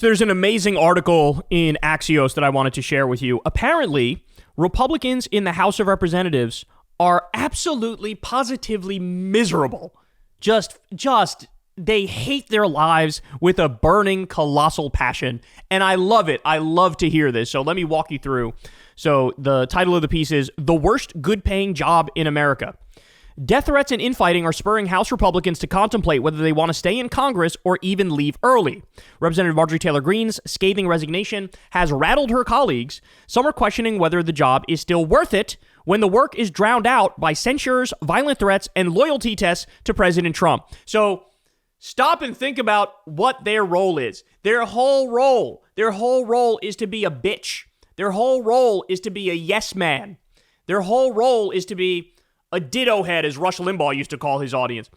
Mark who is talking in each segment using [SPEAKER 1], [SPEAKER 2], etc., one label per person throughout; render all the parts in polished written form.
[SPEAKER 1] So there's an amazing article in Axios that I wanted to share with you. Apparently, Republicans in the House of Representatives are absolutely, positively miserable. Just, they hate their lives with a burning, colossal passion. And I love it. I love to hear this. So let me walk you through. So the title of the piece is The Worst Good-Paying Job in America. Death threats and infighting are spurring House Republicans to contemplate whether they want to stay in Congress or even leave early. Representative Marjorie Taylor Greene's scathing resignation has rattled her colleagues. Some are questioning whether the job is still worth it when the work is drowned out by censures, violent threats, and loyalty tests to President Trump. So stop and think about what their role is. Their whole role is to be a bitch. Their whole role is to be a yes man. Their whole role is to be a ditto head, as Rush Limbaugh used to call his audience.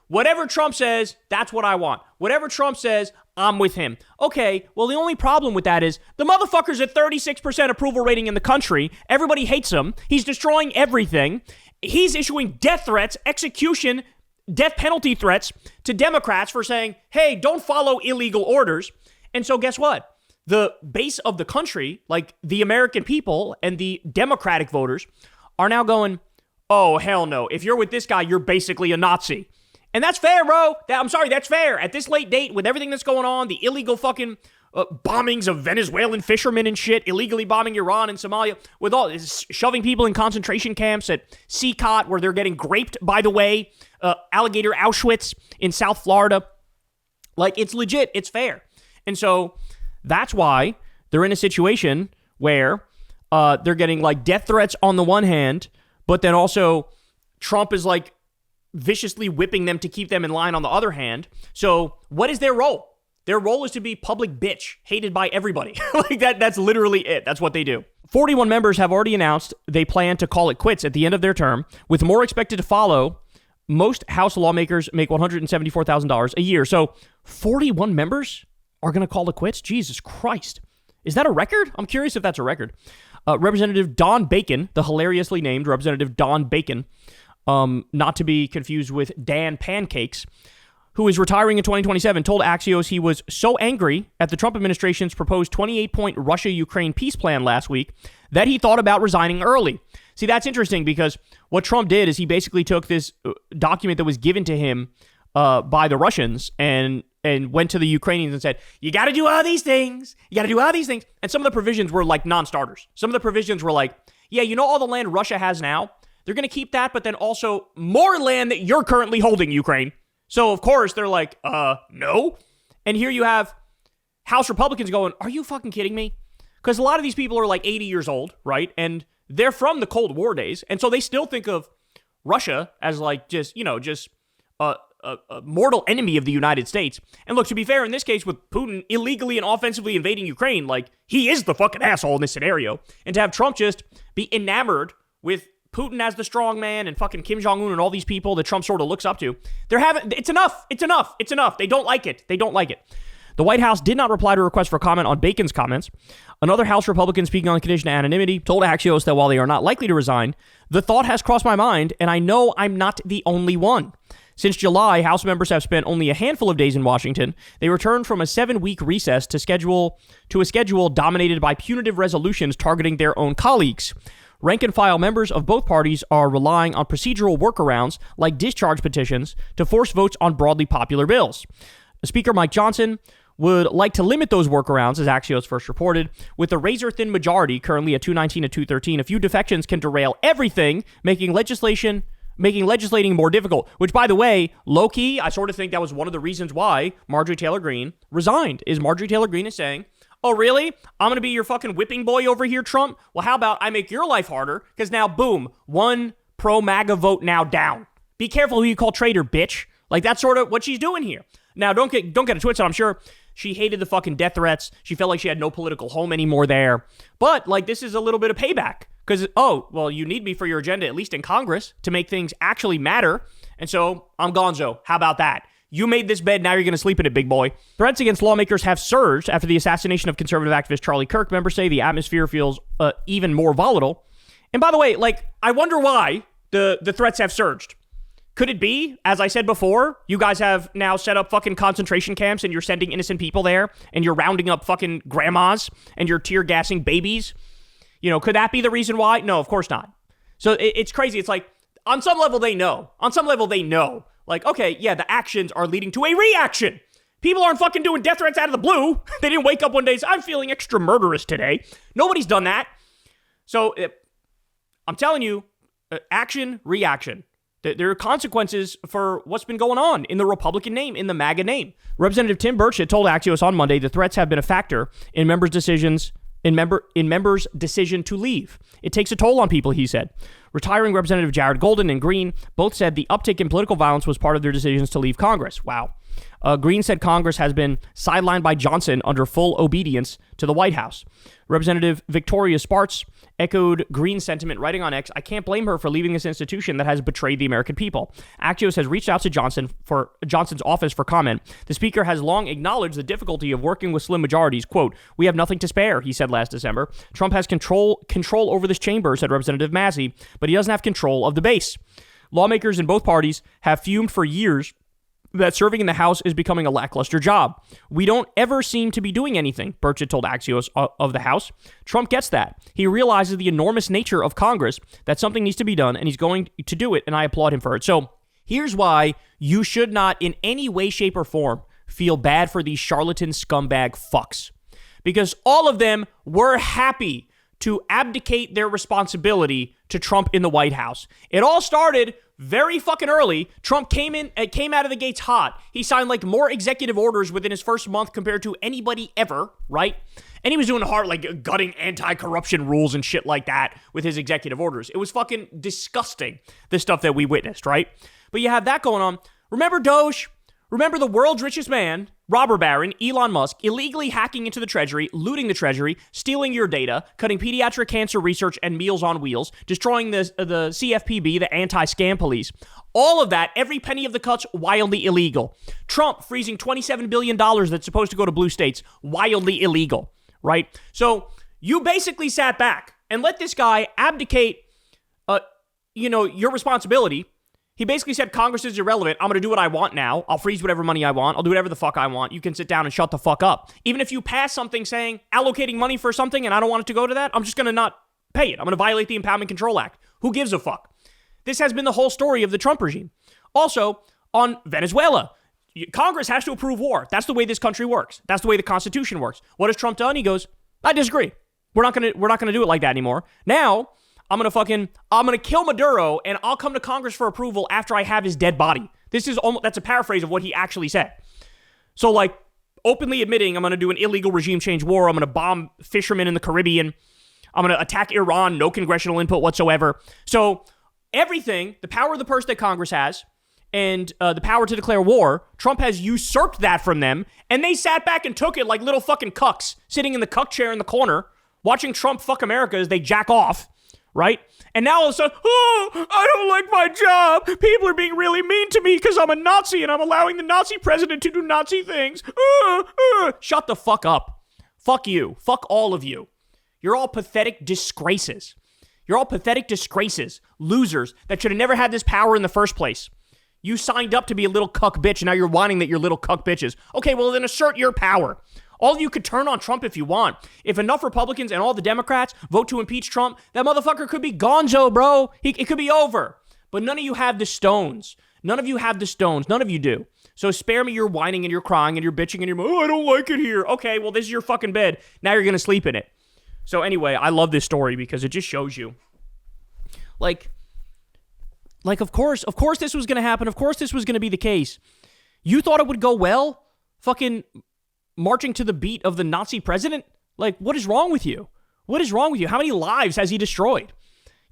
[SPEAKER 1] Whatever Trump says, that's what I want. Whatever Trump says, I'm with him. Okay, well, the only problem with that is the motherfucker's at 36% approval rating in the country. Everybody hates him. He's destroying everything. He's issuing death threats, execution, death penalty threats to Democrats for saying, hey, don't follow illegal orders. And so guess what? The base of the country, like the American people and the Democratic voters, are now going, oh, hell no. If you're with this guy, you're basically a Nazi. And that's fair, bro. I'm sorry, that's fair. At this late date, with everything that's going on, the illegal fucking bombings of Venezuelan fishermen and shit, illegally bombing Iran and Somalia, with all shoving people in concentration camps at Seacot, where they're getting graped, by the way, alligator Auschwitz in South Florida. Like, it's legit. It's fair. And so that's why they're in a situation where they're getting like death threats on the one hand, but then also Trump is like viciously whipping them to keep them in line on the other hand. So what is their role? Their role is to be public bitch, hated by everybody. Like that's literally it. That's what they do. 41 members have already announced they plan to call it quits at the end of their term, with more expected to follow. Most House lawmakers make $174,000 a year. So 41 members are going to call it quits? Jesus Christ. Is that a record? I'm curious if that's a record. Representative Don Bacon, the hilariously named Representative Don Bacon, not to be confused with Dan Pancakes, who is retiring in 2027, told Axios he was so angry at the Trump administration's proposed 28-point Russia-Ukraine peace plan last week that he thought about resigning early. See, that's interesting because what Trump did is he basically took this document that was given to him by the Russians and went to the Ukrainians and said, you got to do all these things. You got to do all these things. And some of the provisions were like non-starters. Some of the provisions were like, yeah, you know all the land Russia has now? They're going to keep that, but then also more land that you're currently holding, Ukraine. So, of course, they're like, no. And here you have House Republicans going, are you fucking kidding me? Because a lot of these people are like 80 years old, right? And they're from the Cold War days. And so they still think of Russia as like just a mortal enemy of the United States. And look, to be fair, in this case, with Putin illegally and offensively invading Ukraine, like, he is the fucking asshole in this scenario. And to have Trump just be enamored with Putin as the strong man and fucking Kim Jong-un and all these people that Trump sort of looks up to, it's enough. It's enough. It's enough. They don't like it. They don't like it. The White House did not reply to a request for comment on Bacon's comments. Another House Republican speaking on the condition of anonymity told Axios that while they are not likely to resign, the thought has crossed my mind, and I know I'm not the only one. Since July, House members have spent only a handful of days in Washington. They returned from a 7-week recess to a schedule dominated by punitive resolutions targeting their own colleagues. Rank-and-file members of both parties are relying on procedural workarounds like discharge petitions to force votes on broadly popular bills. Speaker Mike Johnson would like to limit those workarounds, as Axios first reported. With a razor-thin majority currently at 219 to 213, a few defections can derail everything, making legislating more difficult. Which, by the way, low-key, I sort of think that was one of the reasons why Marjorie Taylor Greene resigned, is Marjorie Taylor Greene is saying, oh, really? I'm going to be your fucking whipping boy over here, Trump? Well, how about I make your life harder? Because now, boom, one pro-MAGA vote now down. Be careful who you call traitor, bitch. Like, that's sort of what she's doing here. Now, don't get it twisted. I'm sure she hated the fucking death threats. She felt like she had no political home anymore there. But, like, this is a little bit of payback. Because, oh, well, you need me for your agenda, at least in Congress, to make things actually matter. And so, I'm gonzo. How about that? You made this bed, now you're going to sleep in it, big boy. Threats against lawmakers have surged after the assassination of conservative activist Charlie Kirk. Members say the atmosphere feels even more volatile. And by the way, like, I wonder why the threats have surged. Could it be, as I said before, you guys have now set up fucking concentration camps and you're sending innocent people there and you're rounding up fucking grandmas and you're tear gassing babies? You know, could that be the reason why? No, of course not. So it's crazy. It's like, on some level, they know. On some level, they know. Like, okay, yeah, the actions are leading to a reaction. People aren't fucking doing death threats out of the blue. They didn't wake up one day and say, I'm feeling extra murderous today. Nobody's done that. So I'm telling you, action, reaction. There are consequences for what's been going on in the Republican name, in the MAGA name. Representative Tim Burchett told Axios on Monday the threats have been a factor in members' decision to leave. It takes a toll on people, he said. Retiring Representative Jared Golden and Green both said the uptick in political violence was part of their decisions to leave Congress. Wow. Green said Congress has been sidelined by Johnson under full obedience to the White House. Representative Victoria Spartz echoed Green's sentiment, writing on X, I can't blame her for leaving this institution that has betrayed the American people. Axios has reached out to Johnson's office for comment. The speaker has long acknowledged the difficulty of working with slim majorities. Quote, we have nothing to spare, he said last December. Trump has control over this chamber, said Representative Massey, but he doesn't have control of the base. Lawmakers in both parties have fumed for years that serving in the House is becoming a lackluster job. We don't ever seem to be doing anything, Burchett told Axios of the House. Trump gets that. He realizes the enormous nature of Congress, that something needs to be done, and he's going to do it, and I applaud him for it. So here's why you should not in any way, shape, or form feel bad for these charlatan scumbag fucks. Because all of them were happy to abdicate their responsibility to Trump in the White House. It all started very fucking early. Trump came out of the gates hot. He signed like more executive orders within his first month compared to anybody ever, right? And he was doing hard, like gutting anti-corruption rules and shit like that with his executive orders. It was fucking disgusting, the stuff that we witnessed, right? But you have that going on. Remember Doge? Remember the world's richest man, robber baron, Elon Musk, illegally hacking into the Treasury, looting the Treasury, stealing your data, cutting pediatric cancer research and Meals on Wheels, destroying the CFPB, the anti-scam police. All of that, every penny of the cuts, wildly illegal. Trump freezing $27 billion that's supposed to go to blue states, wildly illegal, right? So you basically sat back and let this guy abdicate, your responsibility. He basically said Congress is irrelevant. I'm going to do what I want now. I'll freeze whatever money I want. I'll do whatever the fuck I want. You can sit down and shut the fuck up. Even if you pass something saying allocating money for something and I don't want it to go to that, I'm just going to not pay it. I'm going to violate the Impoundment Control Act. Who gives a fuck? This has been the whole story of the Trump regime. Also, on Venezuela, Congress has to approve war. That's the way this country works. That's the way the Constitution works. What has Trump done? He goes, I disagree. We're not going to do it like that anymore. Now, I'm going to kill Maduro and I'll come to Congress for approval after I have his dead body. That's a paraphrase of what he actually said. So like openly admitting I'm going to do an illegal regime change war. I'm going to bomb fishermen in the Caribbean. I'm going to attack Iran. No congressional input whatsoever. So everything, the power of the purse that Congress has and the power to declare war, Trump has usurped that from them. And they sat back and took it like little fucking cucks sitting in the cuck chair in the corner, watching Trump fuck America as they jack off. Right? And now all of a sudden, I don't like my job. People are being really mean to me because I'm a Nazi and I'm allowing the Nazi president to do Nazi things. Shut the fuck up. Fuck you. Fuck all of you. You're all pathetic disgraces. Losers that should have never had this power in the first place. You signed up to be a little cuck bitch and now you're whining that you're little cuck bitches. Okay, well then assert your power. All of you could turn on Trump if you want. If enough Republicans and all the Democrats vote to impeach Trump, that motherfucker could be gonzo, bro. It could be over. But none of you have the stones. None of you do. So spare me your whining and your crying and your bitching and your, I don't like it here. Okay, well, this is your fucking bed. Now you're going to sleep in it. So anyway, I love this story because it just shows you. Like of course this was going to happen. Of course this was going to be the case. You thought it would go well? Fucking marching to the beat of the Nazi president? Like, what is wrong with you? How many lives has he destroyed?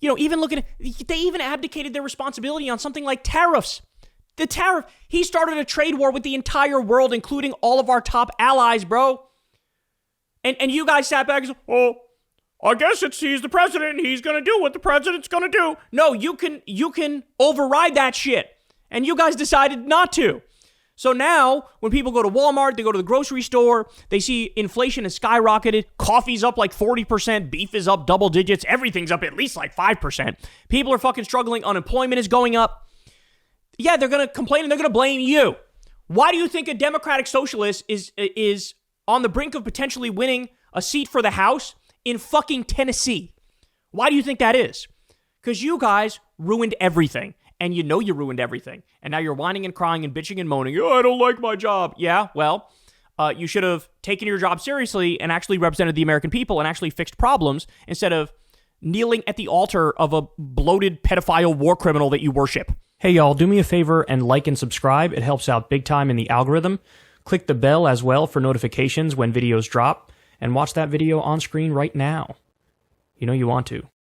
[SPEAKER 1] Even they even abdicated their responsibility on something like tariffs. He started a trade war with the entire world, including all of our top allies, bro. And you guys sat back and said, I guess he's the president and he's going to do what the president's going to do. No, you can override that shit. And you guys decided not to. So now, when people go to Walmart, they go to the grocery store, they see inflation has skyrocketed, coffee's up like 40%, beef is up double digits, everything's up at least like 5%. People are fucking struggling, unemployment is going up. Yeah, they're going to complain and they're going to blame you. Why do you think a Democratic Socialist is on the brink of potentially winning a seat for the House in fucking Tennessee? Why do you think that is? Because you guys ruined everything. And you know you ruined everything. And now you're whining and crying and bitching and moaning. Oh, I don't like my job. Yeah, well, you should have taken your job seriously and actually represented the American people and actually fixed problems instead of kneeling at the altar of a bloated pedophile war criminal that you worship. Hey, y'all, do me a favor and like and subscribe. It helps out big time in the algorithm. Click the bell as well for notifications when videos drop. And watch that video on screen right now. You know you want to.